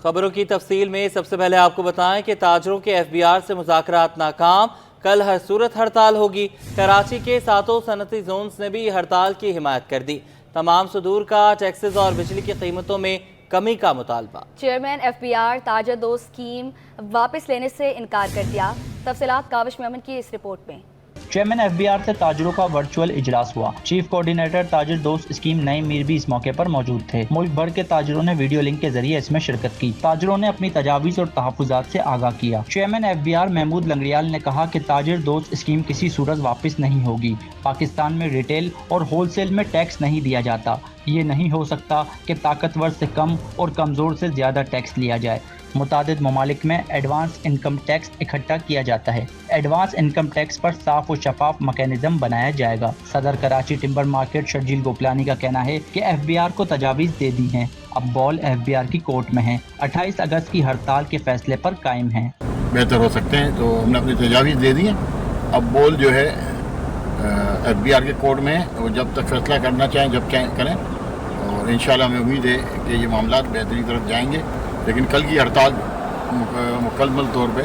خبروں کی تفصیل میں سب سے پہلے آپ کو بتائیں کہ تاجروں کے ایف بی آر سے مذاکرات ناکام، کل ہر صورت ہڑتال ہوگی۔ کراچی کے 7 صنعتی زونز نے بھی ہڑتال کی حمایت کر دی۔ تمام صدور کا ٹیکسز اور بجلی کی قیمتوں میں کمی کا مطالبہ۔ چیئرمین ایف بی آر تاجر دوست اسکیم واپس لینے سے انکار کر دیا۔ تفصیلات کاوش میمن کی اس رپورٹ میں۔ چیئرمین ایف بی آر سے تاجروں کا ورچوئل اجلاس ہوا۔ چیف کوارڈینیٹر تاجر دوست اسکیم نعیم میر بھی اس موقع پر موجود تھے۔ ملک بھر کے تاجروں نے ویڈیو لنک کے ذریعے اس میں شرکت کی۔ تاجروں نے اپنی تجاویز اور تحفظات سے آگاہ کیا۔ Chairman F B R Mahmood Langrial نے کہا کہ تاجر دوست اسکیم کسی صورت واپس نہیں ہوگی۔ پاکستان میں ریٹیل اور ہول سیل میں ٹیکس نہیں دیا جاتا۔ یہ نہیں ہو سکتا کہ طاقتور سے کم اور کمزور سے زیادہ ٹیکس لیا جائے۔ متعدد ممالک میں ایڈوانس انکم ٹیکس اکٹھا کیا جاتا ہے۔ ایڈوانس انکم ٹیکس پر صاف و شفاف میکانزم بنایا جائے گا۔ صدر کراچی ٹمبر مارکیٹ شرجیل گوپلانی کا کہنا ہے کہ ایف بی آر کو تجاویز دے دی ہیں، اب بال ایف بی آر کی کورٹ میں ہے۔ 28 اگست کی ہڑتال کے فیصلے پر قائم ہیں۔ بہتر ہو سکتے ہیں تو ہم نے اپنی تجاویز دے دی ہیں، اب بال جو ہے ایف بی آر کے کورٹ میں ہے، وہ جب تک فیصلہ کرنا چاہیں جب چاہیں کریں، اور انشاءاللہ ہمیں امید ہے کہ یہ معاملات بہتری طرف جائیں گے، لیکن کل کی ہڑتال مکمل طور پہ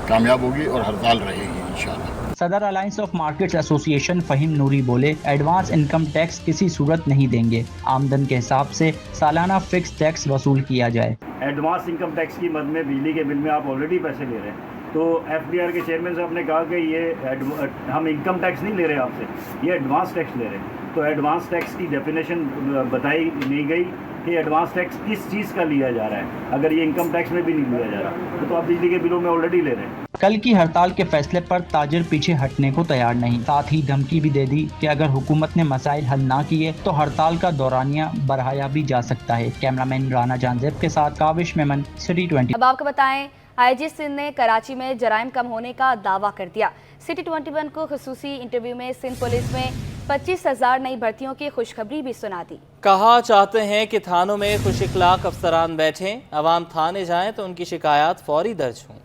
کامیاب ہوگی اور ہڑتال رہے گی انشاءاللہ۔ صدر الائنس آف مارکیٹس ایسوسی ایشن فہیم نوری بولے، ایڈوانس انکم ٹیکس کسی صورت نہیں دیں گے، آمدن کے حساب سے سالانہ فکس ٹیکس وصول کیا جائے۔ ایڈوانس انکم ٹیکس کی مد میں بجلی کے بل میں آپ آلریڈی پیسے لے رہے ہیں، تو ایف بی آر کے چیئرمین صاحب نے کہا کہ یہ ہم انکم ٹیکس نہیں لے رہے آپ سے، یہ ایڈوانس ٹیکس لے رہے ہیں۔ تو ایڈوانس ٹیکس کی ڈیفینیشن بتائی نہیں گئی کہ ایڈوانس ٹیکس کس چیز کا لیا جا رہا ہے۔ اگر یہ انکم ٹیکس میں بھی نہیں لیا جا رہا تو آپ بجلی کے بلوں میں آلریڈی لے رہے ہیں۔ کل کی ہڑتال کے فیصلے پر تاجر پیچھے ہٹنے کو تیار نہیں، ساتھ ہی دھمکی بھی دے دی کہ اگر حکومت نے مسائل حل نہ کیے تو ہڑتال کا دورانیہ بڑھایا بھی جا سکتا ہے۔ کیمرامین رانا جانزیب کے ساتھ کاوش میمن، سٹی 20۔ اب آپ کو بتائیں، آئی جی سندھ نے کراچی میں جرائم کم ہونے کا دعویٰ کر دیا۔ سٹی 21 کو خصوصی انٹرویو میں سندھ پولیس میں 25,000 نئی بھرتیوں کی خوشخبری بھی سنا دی۔ کہا چاہتے ہیں کہ تھانوں میں خوش اخلاق افسران بیٹھیں، عوام تھانے جائیں تو ان کی شکایات فوری درج ہوں۔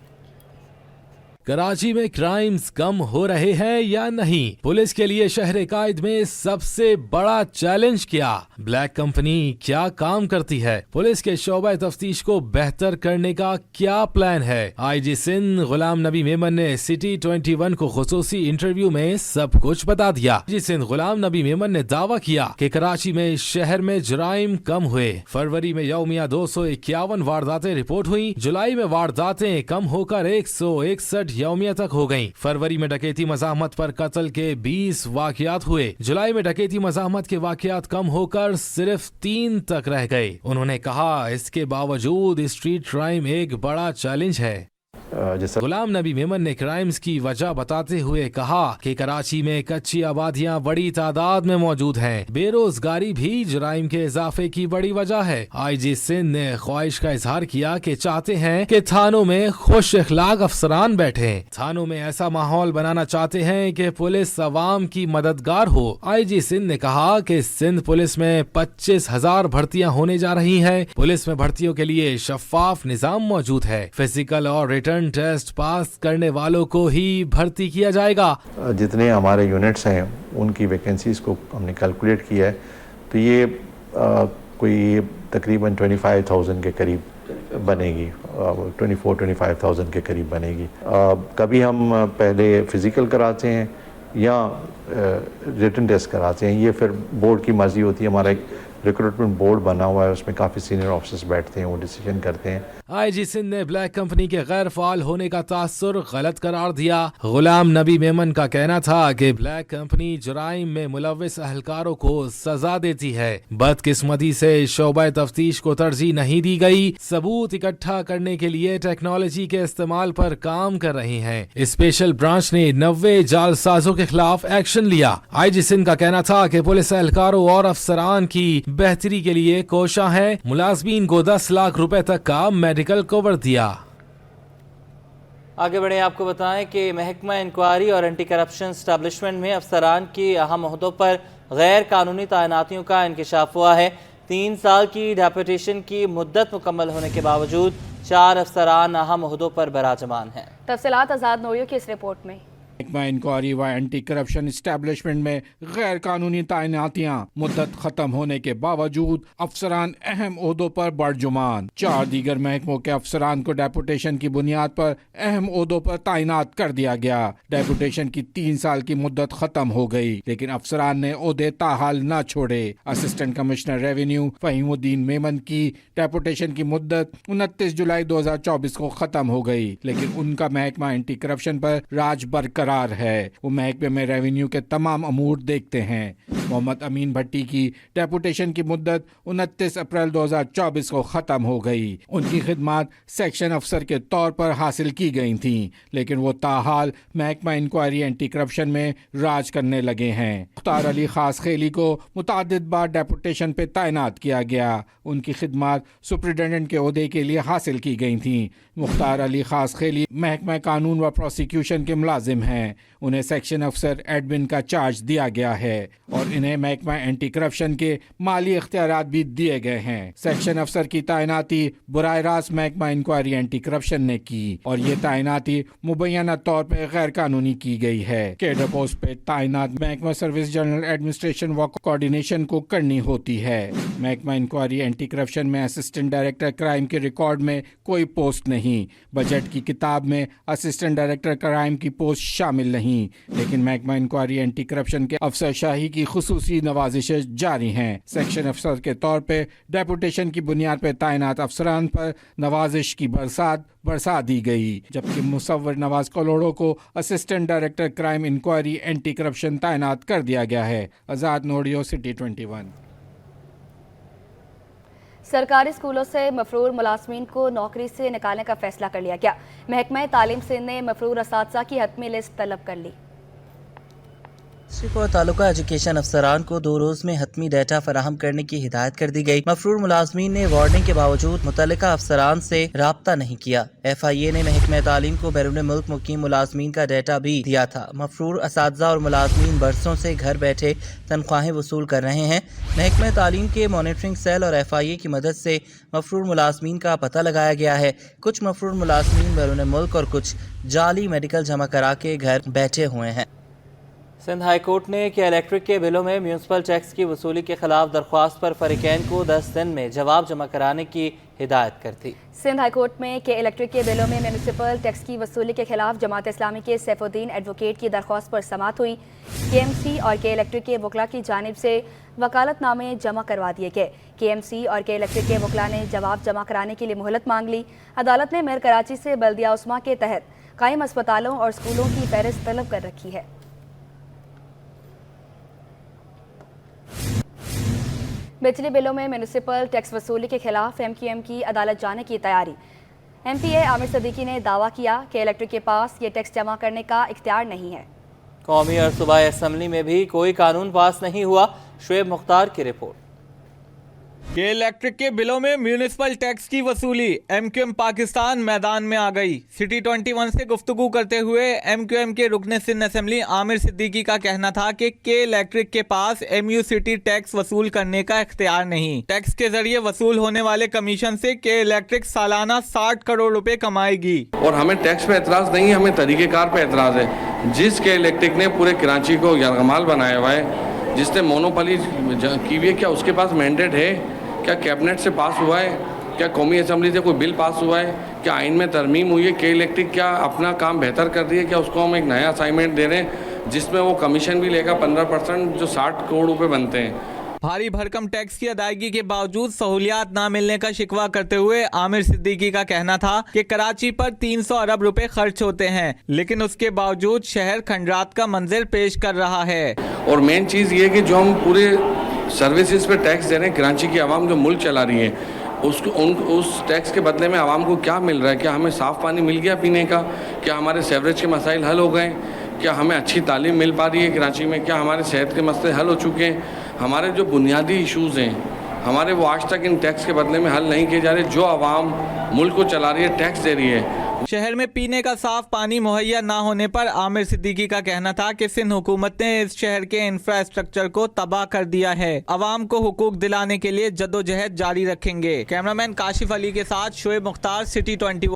کراچی میں کرائمز کم ہو رہے ہیں یا نہیں؟ پولیس کے لیے شہر قائد میں سب سے بڑا چیلنج کیا؟ بلیک کمپنی کیا کام کرتی ہے؟ پولیس کے شعبہ تفتیش کو بہتر کرنے کا کیا پلان ہے؟ آئی جی سندھ غلام نبی میمن نے سٹی 21 کو خصوصی انٹرویو میں سب کچھ بتا دیا۔ آئی جی سندھ غلام نبی میمن نے دعویٰ کیا کہ کراچی میں شہر میں جرائم کم ہوئے۔ فروری میں یومیہ 251 وارداتیں رپورٹ ہوئیں، جولائی میں وارداتیں کم ہو کر 161 یومیہ تک ہو گئیں۔ فروری میں ڈکیتی مزاحمت پر قتل کے 20 واقعات ہوئے، جولائی میں ڈکیتی مزاحمت کے واقعات کم ہو کر صرف 3 تک رہ گئے۔ انہوں نے کہا اس کے باوجود اسٹریٹ کرائم ایک بڑا چیلنج ہے۔ غلام نبی میمن نے کرائمز کی وجہ بتاتے ہوئے کہا کہ کراچی میں کچی آبادیاں بڑی تعداد میں موجود ہیں، بے روزگاری بھی جرائم کے اضافے کی بڑی وجہ ہے۔ آئی جی سندھ نے خواہش کا اظہار کیا کہ چاہتے ہیں کہ تھانوں میں خوش اخلاق افسران بیٹھیں، تھانوں میں ایسا ماحول بنانا چاہتے ہیں کہ پولیس عوام کی مددگار ہو۔ آئی جی سندھ نے کہا کہ سندھ پولیس میں 25,000 بھرتیاں ہونے جا رہی ہیں۔ پولیس میں بھرتیوں کے لیے شفاف نظام موجود ہے، فزیکل اور ریٹرن ٹیسٹ پاس کرنے والوں کو ہی بھرتی کیا جائے گا۔ جتنے ہمارے یونٹس ہیں ان کی ویکنسیز کو ہم نے کیلکولیٹ کیا ہے تو یہ کوئی تقریباً 25,000 کے قریب بنے گی، 24-25,000 کے قریب بنے گی۔ کبھی ہم پہلے فزیکل کراتے ہیں یا ریٹن ٹیسٹ کراتے ہیں، یہ پھر بورڈ کی مرضی ہوتی ہے۔ ہمارا ایک ریکروٹمنٹ بورڈ بنا ہوا ہے، اس میں کافی سینئر آفیسرز بیٹھتے ہیں، وہ ڈیسیجن کرتے ہیں۔ آئی جی سندھ نے بلیک کمپنی کے غیر فعال ہونے کا تاثر غلط قرار دیا۔ غلام نبی میمن کا کہنا تھا کہ بلیک کمپنی جرائم میں ملوث اہلکاروں کو سزا دیتی ہے۔ بدقسمتی سے شعبہ تفتیش کو ترجیح نہیں دی گئی، ثبوت اکٹھا کرنے کے لیے ٹیکنالوجی کے استعمال پر کام کر رہی ہیں۔ اسپیشل برانچ نے 90 جعل سازوں کے خلاف ایکشن لیا۔ آئی جی سندھ کا کہنا تھا کہ پولیس اہلکاروں اور افسران کی بہتری کے لیے کوشاں ہے، ملازمین کو 10 لاکھ روپے تک کا میڈیکل کور دیا۔ آگے بڑھیں، آپ کو بتائیں کہ محکمہ انکوائری اور اینٹی کرپشن اسٹیبلشمنٹ میں افسران کی اہم عہدوں پر غیر قانونی تعیناتیوں کا انکشاف ہوا ہے۔ 3 سال کی ڈیپوٹیشن کی مدت مکمل ہونے کے باوجود 4 افسران اہم عہدوں پر براجمان ہیں۔ تفصیلات آزاد نوریو کی اس رپورٹ میں۔ محکمہ انکوائری و اینٹی کرپشن اسٹیبلشمنٹ میں غیر قانونی تعیناتیاں مدت ختم ہونے کے باوجود افسران اہم عہدوں پر برجمان. 4 دیگر محکموں کے افسران کو ڈیپوٹیشن کی بنیاد پر اہم عہدوں پر تعینات کر دیا گیا. ڈیپوٹیشن کی 3 سال کی مدت ختم ہو گئی لیکن افسران نے عہدے تاحال نہ چھوڑے. اسسٹنٹ کمشنر ریونیو فہیم الدین میمن کی ڈیپوٹیشن کی مدت 29 جولائی 2024 کو ختم ہو گئی لیکن ان کا محکمہ اینٹی کرپشن پر راج برقرار ہے. وہ محکمے میں ریونیو کے تمام امور دیکھتے ہیں. محمد امین بھٹی کی ڈیپوٹیشن کی مدت 29 اپریل 2024 کو ختم ہو گئی. ان کی خدمات سیکشن افسر کے طور پر حاصل کی گئی تھیں لیکن وہ تاحال محکمہ انکوائری اینٹی کرپشن میں راج کرنے لگے ہیں. مختار علی خاص خیلی کو متعدد بار ڈیپوٹیشن پہ تعینات کیا گیا. ان کی خدمات سپرنٹینڈنٹ کے عہدے کے لیے حاصل کی گئی تھیں. مختار علی خاص خیلی محکمہ قانون و پروسیکیوشن کے ملازم ہیں. انہیں سیکشن افسر ایڈمن کا چارج دیا گیا ہے اور انہیں محکمہ اینٹی کرپشن کے مالی اختیارات بھی دیے گئے ہیں. سیکشن افسر کی تعیناتی براہ راست محکمہ انکوائری اینٹی کرپشن نے کی اور یہ تعیناتی مبینہ طور پہ غیر قانونی کی گئی ہے. کیڈر پوسٹ پہ تعینات محکمہ سروس جنرل ایڈمنسٹریشن و کوارڈینیشن کو کرنی ہوتی ہے. محکمہ انکوائری اینٹی کرپشن میں اسسٹنٹ ڈائریکٹر کرائم کے ریکارڈ میں کوئی پوسٹ نہیں. بجٹ کی کتاب میں اسسٹنٹ ڈائریکٹر کرائم کی پوسٹ شامل نہیں لیکن محکمہ انکوائری اینٹی کرپشن کے افسر شاہی کی خصوصی نوازشیں جاری ہیں. سیکشن افسر کے طور پہ ڈیپوٹیشن کی بنیاد پر تعینات افسران پر نوازش کی برسا دی گئی جبکہ مصور نواز کلوڑوں کو assistant director crime inquiry anti corruption تعینات کر دیا گیا ہے. آزاد نوڈیو سٹی 21. سرکاری اسکولوں سے مفرور ملازمین کو نوکری سے نکالنے کا فیصلہ کر لیا گیا. محکمہ تعلیم سندھ نے مفرور اساتذہ کی حتمی لسٹ طلب کر لی. ڈسٹرکٹ اور تعلقہ ایجوکیشن افسران کو 2 روز میں حتمی ڈیٹا فراہم کرنے کی ہدایت کر دی گئی. مفرور ملازمین نے وارننگ کے باوجود متعلقہ افسران سے رابطہ نہیں کیا. FIA نے محکمہ تعلیم کو بیرون ملک مقیم ملازمین کا ڈیٹا بھی دیا تھا. مفرور اساتذہ اور ملازمین برسوں سے گھر بیٹھے تنخواہیں وصول کر رہے ہیں. محکمہ تعلیم کے مانیٹرنگ سیل اور FIA کی مدد سے مفرور ملازمین کا پتہ لگایا گیا ہے. کچھ مفرور ملازمین بیرون ملک اور کچھ جعلی میڈیکل جمع کرا کے گھر بیٹھے ہوئے ہیں. سندھ ہائی کورٹ نے کہ الیکٹرک کے بلوں میں میونسپل ٹیکس کی وصولی کے خلاف درخواست پر فریقین کو 10 دن میں جواب جمع کرانے کی ہدایت کر دی. سندھ ہائی کورٹ میں کہ الیکٹرک کے بلوں میں میونسپل ٹیکس کی وصولی کے خلاف جماعت اسلامی کے سیف الدین ایڈوکیٹ کی درخواست پر سماعت ہوئی. KMC اور کہ الیکٹرک کے وکلاء کی جانب سے وکالت نامے جمع کروا دیے گئے. KMC اور کہ الیکٹرک کے وکلاء نے جواب جمع کرانے کے لیے مہلت مانگ لی. عدالت نے میئر کراچی سے بلدیہ عثمہ کے تحت قائم اسپتالوں اور اسکولوں کی فہرست طلب کر رکھی ہے. بجلی بلوں میں میونسپل ٹیکس وصولی کے خلاف MQM کی عدالت جانے کی تیاری. MPA عامر صدیقی نے دعویٰ کیا کہ الیکٹرک کے پاس یہ ٹیکس جمع کرنے کا اختیار نہیں ہے. قومی اور صوبائی اسمبلی میں بھی کوئی قانون پاس نہیں ہوا. شعیب مختار کی رپورٹ. کہ الیکٹرک کے بلوں میں میونسپل ٹیکس کی وصولی. MQM پاکستان میدان میں آ گئی. سٹی 21 سے گفتگو کرتے ہوئے MQM کے رکن سندھ اسمبلی عامر صدیقی کا کہنا تھا کہ الیکٹرک کے پاس MU سٹی ٹیکس وصول کرنے کا اختیار نہیں. ٹیکس کے ذریعے وصول ہونے والے کمیشن سے الیکٹرک سالانہ 60 کروڑ روپے کمائے گی. اور ہمیں ٹیکس پہ اعتراض نہیں ہے, ہمیں طریقہ کار پہ اعتراض ہے. جس الیکٹرک نے پورے کراچی کو یرغمال بنایا ہوا ہے, جس نے مونوپلی کی ہوئی ہے, کیا اس کے پاس مینڈیٹ ہے؟ کیا کیبنٹ سے پاس ہوا ہے؟ کیا قومی اسمبلی سے کوئی بل پاس ہوا ہے؟ کیا آئین میں ترمیم ہوئی ہے؟ کہ الیکٹرک کیا اپنا کام بہتر کر رہی ہے؟ کیا اس کو ہم ایک نیا اسائنمنٹ دے رہے ہیں جس میں وہ کمیشن بھی لے گا 15% جو 60 کروڑ روپے بنتے ہیں. بھاری بھرکم ٹیکس کی ادائیگی کے باوجود سہولیات نہ ملنے کا شکوہ کرتے ہوئے عامر صدیقی کا کہنا تھا کہ کراچی پر 300 ارب روپے خرچ ہوتے ہیں لیکن اس کے باوجود شہر کھنڈرات کا منظر پیش کر رہا ہے. اور مین چیز یہ ہے کہ جو ہم پورے سروسز پہ ٹیکس دے رہے ہیں, کراچی کی عوام جو ملک چلا رہی ہے, اس ٹیکس کے بدلے میں عوام کو کیا مل رہا ہے؟ کیا ہمیں صاف پانی مل گیا پینے کا؟ کیا ہمارے سیوریج کے مسائل حل ہو گئے؟ کیا ہمیں اچھی تعلیم مل پا رہی ہے کراچی میں؟ کیا ہمارے صحت کے مسئلے حل ہو چکے ہیں؟ ہمارے جو بنیادی ایشوز ہیں ہمارے, وہ آج تک ان ٹیکس کے بدلے میں حل نہیں کیے جا رہے. جو عوام ملک کو چلا رہی ہے, ٹیکس دے رہی ہے. شہر میں پینے کا صاف پانی مہیا نہ ہونے پر عامر صدیقی کا کہنا تھا کہ سندھ حکومت نے اس شہر کے انفراسٹرکچر کو تباہ کر دیا ہے. عوام کو حقوق دلانے کے لیے جدوجہد جاری رکھیں گے. کیمرامین کاشف علی کے ساتھ شعیب مختار, سٹی 21.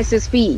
SSP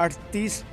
38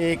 1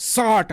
60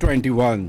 21।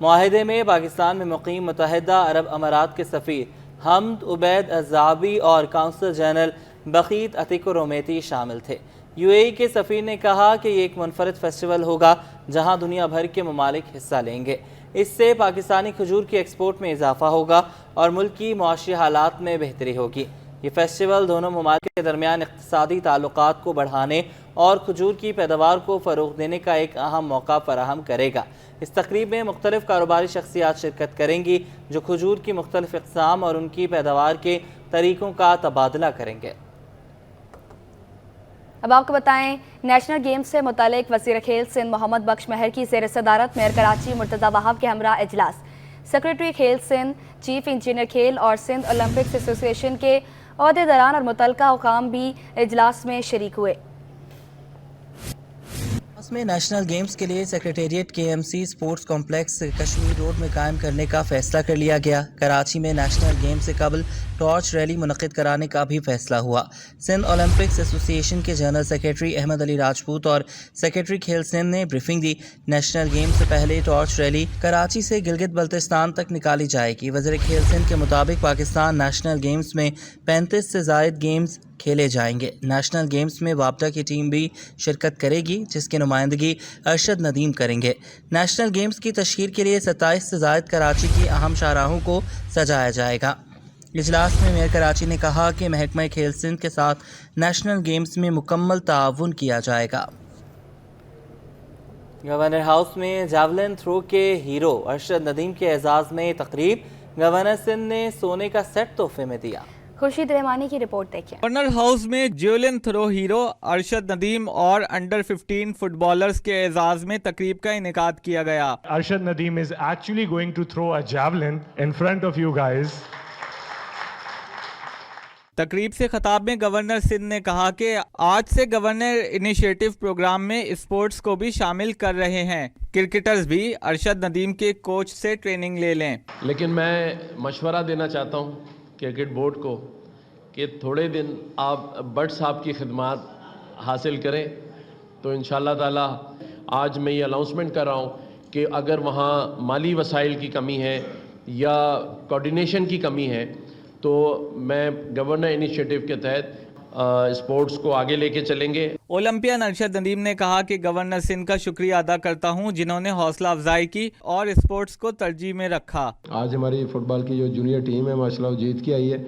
معاہدے میں پاکستان میں مقیم متحدہ عرب امارات کے سفیر حمد عبید الزعبی اور کونسل جنرل بخیت عتیق رومیتی شامل تھے۔ یو اے ای کے سفیر نے کہا کہ یہ ایک منفرد فیسٹیول ہوگا جہاں دنیا بھر کے ممالک حصہ لیں گے۔ اس سے پاکستانی کھجور کی ایکسپورٹ میں اضافہ ہوگا اور ملک کی معاشی حالات میں بہتری ہوگی۔ یہ فیسٹیول دونوں ممالک کے درمیان اقتصادی تعلقات کو بڑھانے اور کھجور کی پیداوار کو فروغ دینے کا ایک اہم موقع فراہم کرے گا۔ اس تقریب میں مختلف کاروباری شخصیات شرکت کریں گی جو کھجور کی مختلف اقسام اور ان کی پیداوار کے طریقوں کا تبادلہ کریں گے۔ اب آپ کو بتائیں، نیشنل گیمز سے متعلق وزیر کھیل سندھ محمد بخش مہر کی زیر صدارت میئر کراچی مرتضی وہاب کے ہمراہ اجلاس۔ سیکریٹری کھیل سندھ، چیف انجینئر کھیل اور سندھ اولمپکس ایسوسی ایشن کے عہدیداران اور متعلقہ حکام بھی اجلاس میں شریک ہوئے۔ میں نیشنل گیمز کے لیے سیکریٹریٹ کے M C sports complex Kashmir road میں قائم کرنے کا فیصلہ کر لیا گیا۔ کراچی میں نیشنل گیمز سے قبل ٹارچ ریلی منعقد کرانے کا بھی فیصلہ ہوا۔ سندھ اولمپکس ایسوسی ایشن کے جنرل سیکریٹری احمد علی راجپوت اور سیکریٹری کھیل سندھ نے بریفنگ دی۔ نیشنل گیمز سے پہلے ٹارچ ریلی کراچی سے گلگت بلتستان تک نکالی جائے گی۔ وزیر کھیل سندھ کے مطابق پاکستان نیشنل گیمز میں 35 سے زائد گیمز کھیلے جائیں گے۔ نیشنل گیمز میں وابڈا کی ٹیم بھی شرکت کرے گی جس کی نمائندگی ارشد ندیم کریں گے۔ نیشنل گیمز کی تشہیر کے لیے 27 سے زائد کراچی کی اہم شاہراہوں کو سجایا جائے گا۔ اجلاس میں میئر کراچی نے کہا کہ محکمہ کھیل سندھ کے ساتھ نیشنل گیمز میں مکمل تعاون کیا جائے گا۔ گورنر ہاؤس میں جاولن تھرو کے ہیرو ارشد ندیم کے اعزاز میں تقریب، گورنر سندھ نے سونے کا سیٹ تحفے میں دیا۔ خورشید رحمانی کی رپورٹ دیکھیں۔ گورنر ہاؤس میں javelin throw hero Arshad Nadeem اور انڈر 15 فٹ بالرز کے اعزاز میں تقریب کا انعقاد کیا گیا۔ Arshad Nadeem is actually going to throw a javelin in front of you guys. تقریب سے خطاب میں گورنر سندھ نے کہا کہ آج سے گورنر انیشیٹو پروگرام میں اسپورٹس کو بھی شامل کر رہے ہیں۔ کرکٹرز بھی ارشد ندیم کے کوچ سے ٹریننگ لے لیں۔ لیکن میں مشورہ دینا چاہتا ہوں کرکٹ بورڈ کو کہ تھوڑے دن آپ بٹ صاحب کی خدمات حاصل کریں تو انشاءاللہ تعالی آج میں یہ اناؤنسمنٹ کر رہا ہوں کہ اگر وہاں مالی وسائل کی کمی ہے یا کوارڈینیشن کی کمی ہے تو میں گورنر انیشیٹو کے تحت اسپورٹس کو آگے لے کے چلیں گے۔ اولمپئن ارشد ندیم نے کہا کہ گورنر سندھ کا شکریہ ادا کرتا ہوں جنہوں نے حوصلہ افزائی کی اور اسپورٹس کو ترجیح میں رکھا۔ آج ہماری فٹ بال کی جو جونیئر ٹیم ہے ماشاءاللہ وہ جیت کے آئی ہے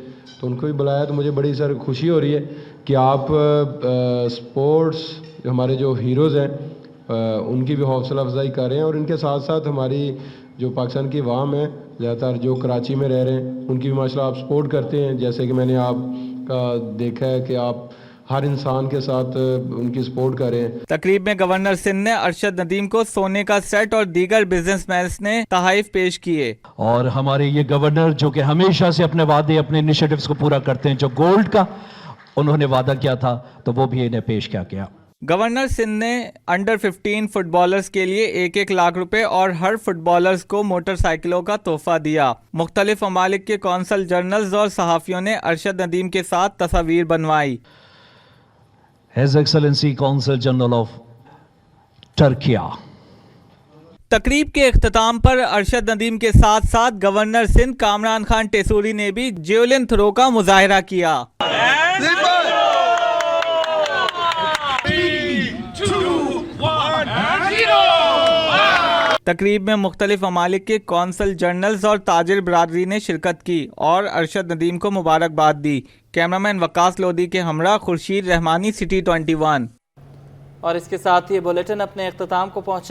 تو ان کو بھی بلایا تو مجھے بڑی سر خوشی ہو رہی ہے کہ آپ اسپورٹس ہمارے جو ہیروز ہیں ان کی بھی حوصلہ افزائی کر رہے ہیں اور ان کے ساتھ ساتھ ہماری جو پاکستان کی عوام ہے زیادہ تر جو کراچی میں رہ رہے ہیں ان کی بھی ماشاءاللہ آپ سپورٹ کرتے ہیں، جیسے کہ میں نے آپ کا دیکھا ہے کہ آپ ہر انسان کے ساتھ ان کی سپورٹ کر رہے ہیں۔ تقریب میں گورنر سندھ نے ارشد ندیم کو سونے کا سیٹ اور دیگر بزنس مینز نے تحائف پیش کیے۔ اور ہمارے یہ گورنر جو کہ ہمیشہ سے اپنے وعدے اپنے انیشیٹوز کو پورا کرتے ہیں، جو گولڈ کا انہوں نے وعدہ کیا تھا تو وہ بھی انہیں پیش کیا۔ گورنر سندھ نے انڈر 15 فٹ بالرز کے لیے 1-1 لاکھ روپے اور ہر فٹ بالرز کو موٹر سائیکلوں کا تحفہ دیا۔ مختلف ممالک کے کونسل جنرلز اور صحافیوں نے ارشد ندیم کے ساتھ تصاویر بنوائی۔ His Excellency Consul General of Turkey۔ تقریب کے اختتام پر ارشد ندیم کے ساتھ ساتھ گورنر سندھ کامران خان ٹیسوری نے بھی جیولن تھرو کا مظاہرہ کیا۔ تقریب میں مختلف ممالک کے کونسل جنرلز اور تاجر برادری نے شرکت کی اور ارشد ندیم کو مبارکباد دی۔ کیمرامین وقاص لودھی کے ہمراہ خورشید رحمانی، سٹی 21۔ اور اس کے ساتھ یہ بلیٹن اپنے اختتام کو پہنچا۔